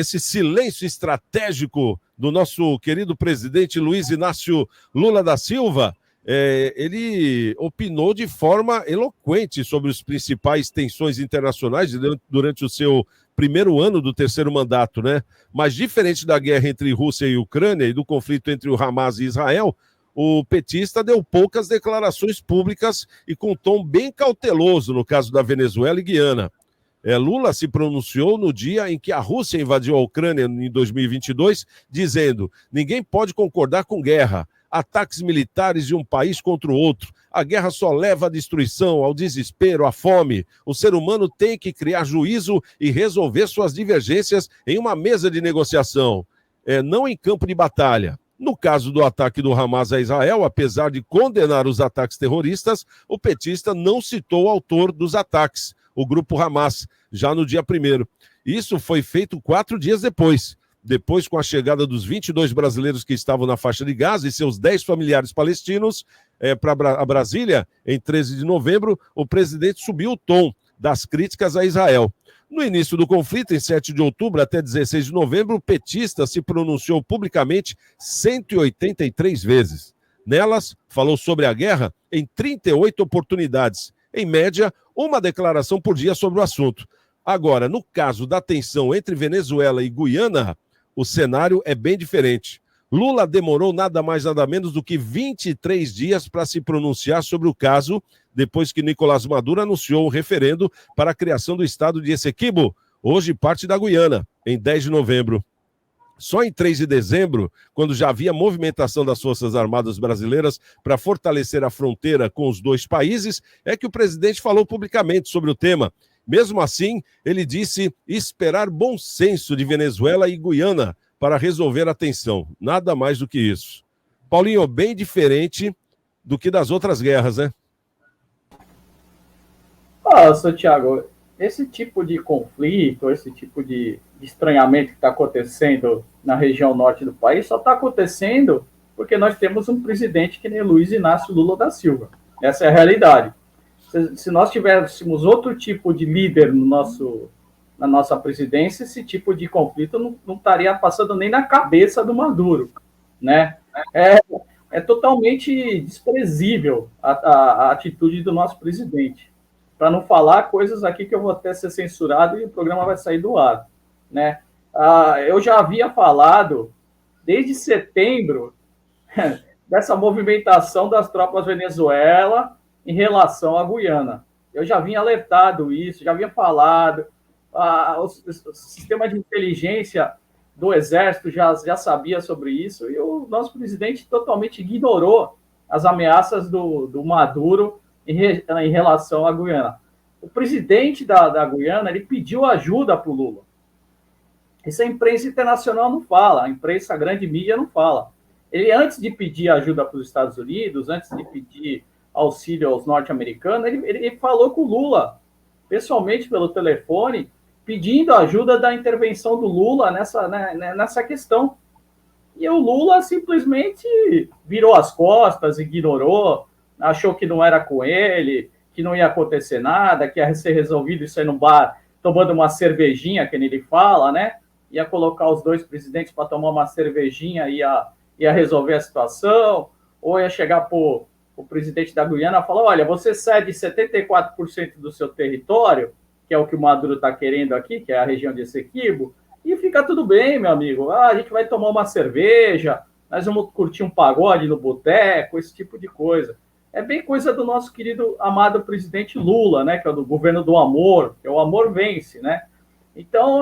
esse silêncio estratégico do nosso querido presidente Luiz Inácio Lula da Silva, ele opinou de forma eloquente sobre as principais tensões internacionais durante o seu primeiro ano do terceiro mandato, né? Mas diferente da guerra entre Rússia e Ucrânia e do conflito entre o Hamas e Israel, o petista deu poucas declarações públicas e com tom bem cauteloso no caso da Venezuela e Guiana. Lula se pronunciou no dia em que a Rússia invadiu a Ucrânia em 2022, dizendo: ninguém pode concordar com guerra, ataques militares de um país contra o outro. A guerra só leva à destruição, ao desespero, à fome. O ser humano tem que criar juízo e resolver suas divergências em uma mesa de negociação, não em campo de batalha. No caso do ataque do Hamas a Israel, apesar de condenar os ataques terroristas, o petista não citou o autor dos ataques, o grupo Hamas, já no dia 1º. Isso foi feito 4 dias depois. Depois, com a chegada dos 22 brasileiros que estavam na faixa de Gaza e seus 10 familiares palestinos para Brasília, em 13 de novembro, o presidente subiu o tom das críticas a Israel. No início do conflito, em 7 de outubro até 16 de novembro, o petista se pronunciou publicamente 183 vezes. Nelas, falou sobre a guerra em 38 oportunidades. Em média, uma declaração por dia sobre o assunto. Agora, no caso da tensão entre Venezuela e Guiana, o cenário é bem diferente. Lula demorou nada mais nada menos do que 23 dias para se pronunciar sobre o caso, depois que Nicolás Maduro anunciou um referendo para a criação do estado de Essequibo, hoje parte da Guiana, em 10 de novembro. Só em 3 de dezembro, quando já havia movimentação das Forças Armadas brasileiras para fortalecer a fronteira com os dois países, é que o presidente falou publicamente sobre o tema. Mesmo assim, ele disse esperar bom senso de Venezuela e Guiana para resolver a tensão. Nada mais do que isso. Paulinho, bem diferente do que das outras guerras, né? Santiago, esse tipo de conflito, esse tipo de estranhamento que está acontecendo na região norte do país só está acontecendo porque nós temos um presidente que nem Luiz Inácio Lula da Silva. Essa é a realidade. Se nós tivéssemos outro tipo de líder na nossa presidência, esse tipo de conflito não estaria passando nem na cabeça do Maduro, né? É totalmente desprezível a atitude do nosso presidente. Para não falar coisas aqui que eu vou até ser censurado e o programa vai sair do ar, né? Eu já havia falado, desde setembro, dessa movimentação das tropas Venezuela em relação à Guiana. Eu já vinha alertado isso, já havia falado, o sistema de inteligência do Exército já sabia sobre isso, e o nosso presidente totalmente ignorou as ameaças do Maduro em relação à Guiana. O presidente da Guiana, ele pediu ajuda para o Lula. Isso a imprensa internacional não fala, a imprensa, a grande mídia não fala. Ele, antes de pedir ajuda para os Estados Unidos, antes de pedir auxílio aos norte-americanos, ele falou com o Lula, pessoalmente pelo telefone, pedindo ajuda da intervenção do Lula nessa questão. E o Lula simplesmente virou as costas, ignorou, achou que não era com ele, que não ia acontecer nada, que ia ser resolvido isso aí num bar, tomando uma cervejinha, que ele fala, né? Ia colocar os dois presidentes para tomar uma cervejinha e ia resolver a situação, ou ia chegar para o presidente da Guiana e falar: olha, você cede 74% do seu território, que é o que o Maduro está querendo aqui, que é a região de Essequibo, e fica tudo bem, meu amigo. A gente vai tomar uma cerveja, nós vamos curtir um pagode no boteco, esse tipo de coisa. É bem coisa do nosso querido, amado presidente Lula, né, que é do governo do amor, que é o amor vence, né? Então,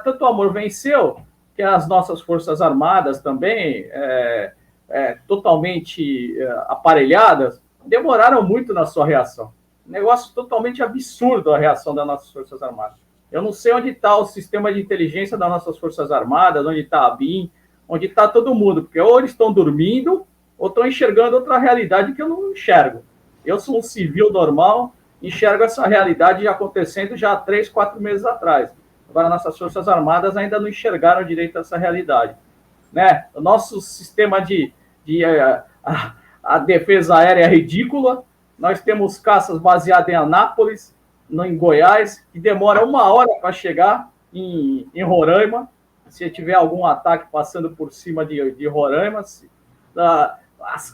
tanto o amor venceu, que as nossas Forças Armadas também, totalmente aparelhadas, demoraram muito na sua reação. Negócio totalmente absurdo a reação das nossas Forças Armadas. Eu não sei onde está o sistema de inteligência das nossas Forças Armadas, onde está a BIM, onde está todo mundo, porque ou eles estão dormindo ou estão enxergando outra realidade que eu não enxergo. Eu sou um civil normal, enxergo essa realidade já acontecendo já há 3, 4 meses atrás. Agora, nossas Forças Armadas ainda não enxergaram direito essa realidade, né? O nosso sistema a defesa aérea é ridícula. Nós temos caças baseadas em Anápolis, em Goiás, que demora 1 hora para chegar em Roraima. se tiver algum ataque passando por cima de Roraima,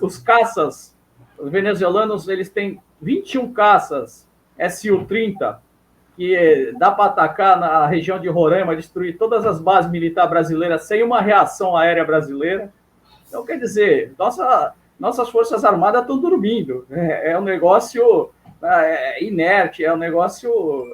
os caças os venezuelanos, eles têm 21 caças Su-30, que dá para atacar na região de Roraima, destruir todas as bases militares brasileiras sem uma reação aérea brasileira. Então, quer dizer, nossas Forças Armadas estão dormindo. É um negócio inerte, é um negócio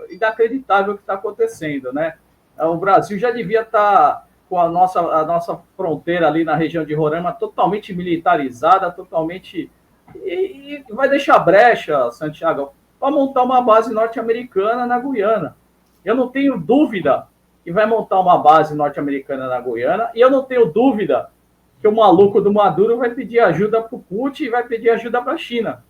inacreditável que está acontecendo, né? O Brasil já devia estar com a nossa fronteira ali na região de Roraima totalmente militarizada, totalmente... E vai deixar brecha, Santiago, para montar uma base norte-americana na Guiana. Eu não tenho dúvida que vai montar uma base norte-americana na Guiana, e eu não tenho dúvida que o maluco do Maduro vai pedir ajuda para o Putin e vai pedir ajuda para a China.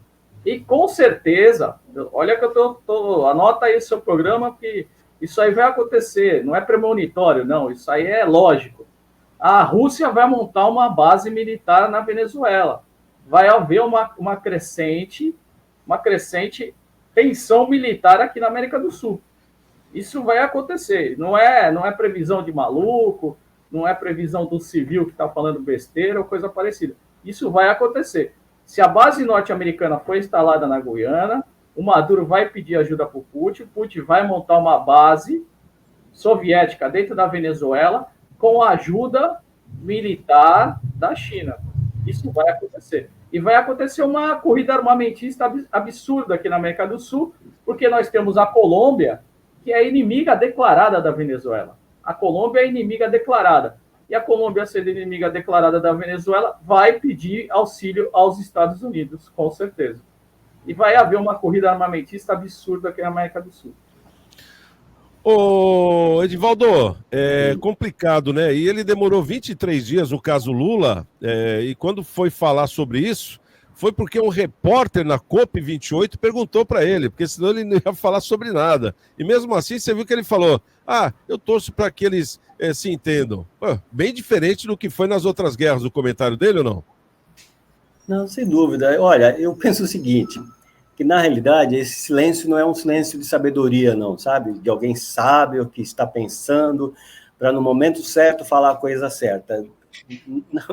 E com certeza, olha que anota aí o seu programa, que isso aí vai acontecer, não é premonitório, não, isso aí é lógico. A Rússia vai montar uma base militar na Venezuela. Vai haver uma crescente tensão militar aqui na América do Sul. Isso vai acontecer. Não é previsão de maluco, não é previsão do civil que está falando besteira ou coisa parecida. Isso vai acontecer. Se a base norte-americana for instalada na Guiana, o Maduro vai pedir ajuda para o Putin vai montar uma base soviética dentro da Venezuela com a ajuda militar da China. Isso vai acontecer. E vai acontecer uma corrida armamentista absurda aqui na América do Sul, porque nós temos a Colômbia, que é inimiga declarada da Venezuela. A Colômbia é inimiga declarada. E a Colômbia, sendo inimiga declarada da Venezuela, vai pedir auxílio aos Estados Unidos, com certeza. E vai haver uma corrida armamentista absurda aqui na América do Sul. Ô, Edivaldo, é complicado, né? E ele demorou 23 dias no caso Lula, e quando foi falar sobre isso, foi porque um repórter na COP28 perguntou para ele, porque senão ele não ia falar sobre nada. E mesmo assim, você viu que ele falou, eu torço para que eles se entendam. Bem diferente do que foi nas outras guerras, o comentário dele ou não? Não, sem dúvida. Olha, eu penso o seguinte, que na realidade esse silêncio não é um silêncio de sabedoria, não, sabe? De alguém sábio que está pensando para no momento certo falar a coisa certa.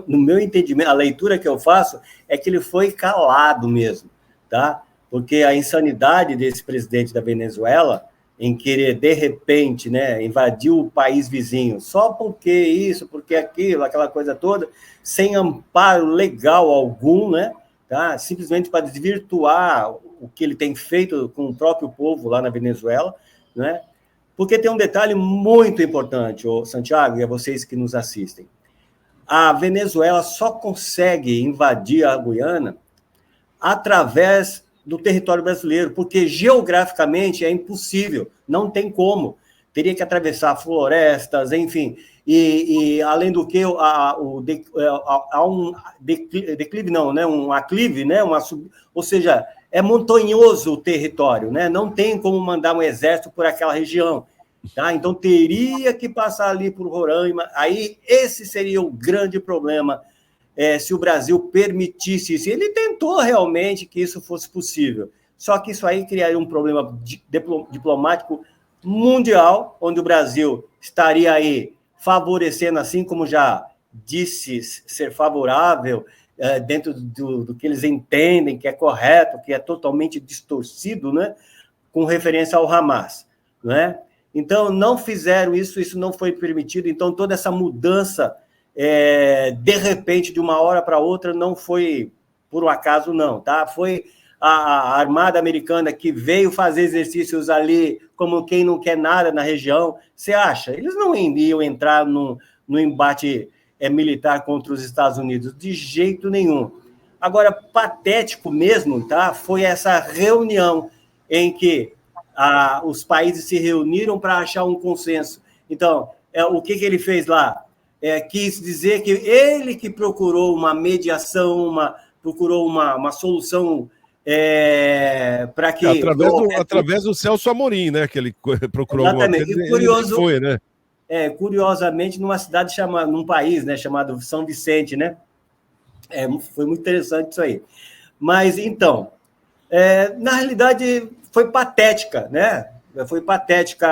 No meu entendimento, a leitura que eu faço é que ele foi calado mesmo, tá? Porque a insanidade desse presidente da Venezuela em querer, de repente, né, invadir o país vizinho, só porque isso, porque aquilo, aquela coisa toda, sem amparo legal algum, né? Tá? Simplesmente para desvirtuar o que ele tem feito com o próprio povo lá na Venezuela, né? Porque tem um detalhe muito importante, Santiago, e a vocês que nos assistem. A Venezuela só consegue invadir a Guiana através do território brasileiro, porque geograficamente é impossível, não tem como. Teria que atravessar florestas, enfim, e além do que, há um declive, não, né? Um aclive, né? Ou seja, é montanhoso o território, né? Não tem como mandar um exército por aquela região. Tá? Então, teria que passar ali por Roraima. Aí, esse seria o grande problema, se o Brasil permitisse isso. Ele tentou realmente que isso fosse possível. Só que isso aí criaria um problema diplomático mundial, onde o Brasil estaria aí favorecendo, assim como já disse ser favorável, dentro do que eles entendem que é correto, que é totalmente distorcido, né? Com referência ao Hamas, né? Então, não fizeram isso não foi permitido. Então, toda essa mudança, de repente, de uma hora para outra, não foi por um acaso, não, tá? Foi a Armada Americana que veio fazer exercícios ali, como quem não quer nada na região. Você acha? Eles não iam entrar no embate militar contra os Estados Unidos, de jeito nenhum. Agora, patético mesmo, tá? Foi essa reunião em que os países se reuniram para achar um consenso. Então, o que ele fez lá? Quis dizer que ele que procurou uma mediação, procurou uma solução para que... Através do Celso Amorim, né? Que ele procurou exatamente. Alguma coisa, curioso, ele foi, né? Curiosamente, numa cidade num país, né, chamado São Vicente, né? Foi muito interessante isso aí. Mas, então, na realidade, foi patética, né? Foi patética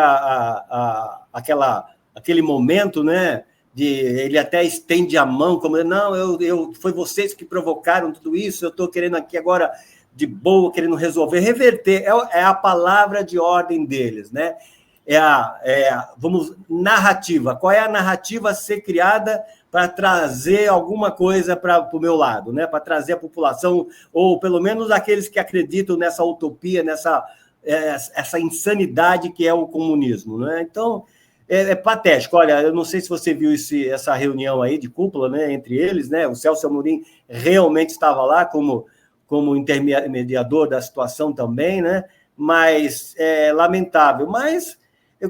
aquele momento, né? ele até estende a mão, como, não, foi vocês que provocaram tudo isso, eu estou querendo aqui agora, de boa, querendo resolver, reverter, é a palavra de ordem deles, né? Narrativa. Qual é a narrativa a ser criada para trazer alguma coisa para o meu lado, né? Para trazer a população, ou pelo menos aqueles que acreditam nessa utopia, essa insanidade que é o comunismo, né? Então, é patético. Olha, eu não sei se você viu essa reunião aí de cúpula, né, entre eles, né? O Celso Amorim realmente estava lá como intermediador da situação também, né? Mas é lamentável. Mas,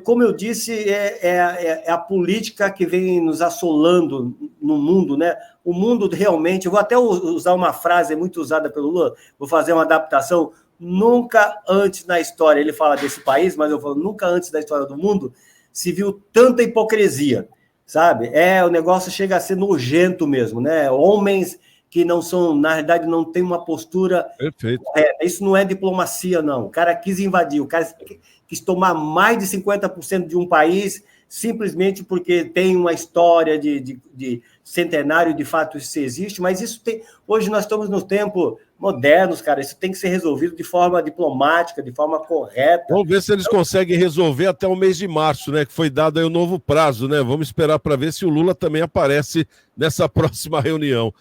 como eu disse, é a política que vem nos assolando no mundo, né? O mundo realmente... Eu vou até usar uma frase muito usada pelo Lula, vou fazer uma adaptação. Nunca antes na história, ele fala desse país, mas eu falo, nunca antes da história do mundo se viu tanta hipocrisia, sabe? O negócio chega a ser nojento mesmo, né? Homens que não são, na realidade, não têm uma postura correta. Isso não é diplomacia, não. O cara quis invadir, o cara quis tomar mais de 50% de um país simplesmente porque tem uma história de centenário, de fato isso existe, mas isso tem... Hoje nós estamos no tempo modernos, cara, isso tem que ser resolvido de forma diplomática, de forma correta. Vamos ver se eles conseguem resolver até o mês de março, né, que foi dado aí o novo prazo, né? Vamos esperar para ver se o Lula também aparece nessa próxima reunião.